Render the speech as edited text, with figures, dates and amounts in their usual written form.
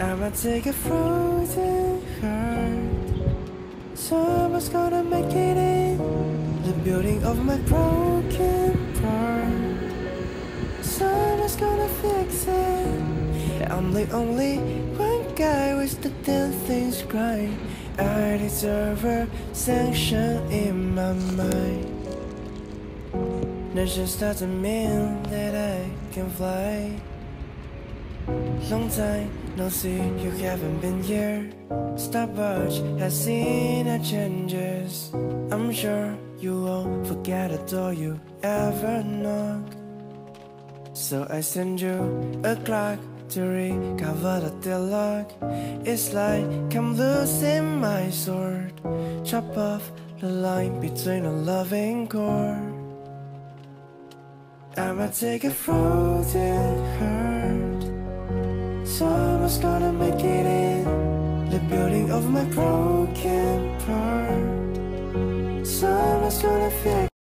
I'ma take a frozen heart. Someone's gonna make it in the building of my broken part. Someone's gonna fix it. I'm the only one guy with the damn things right. I deserve a sanction in my mind. That just doesn't mean that I can fly. Long time no see, you haven't been here. Stopwatch has seen the changes. I'm sure you won't forget the door you ever knocked. So I send you a clock to recover the deadlock. It's like I'm losing my sword. Chop off the line between a loving chord. I'ma take a frozen heart. Someone's gonna make it in the building of my broken part. Someone's gonna fix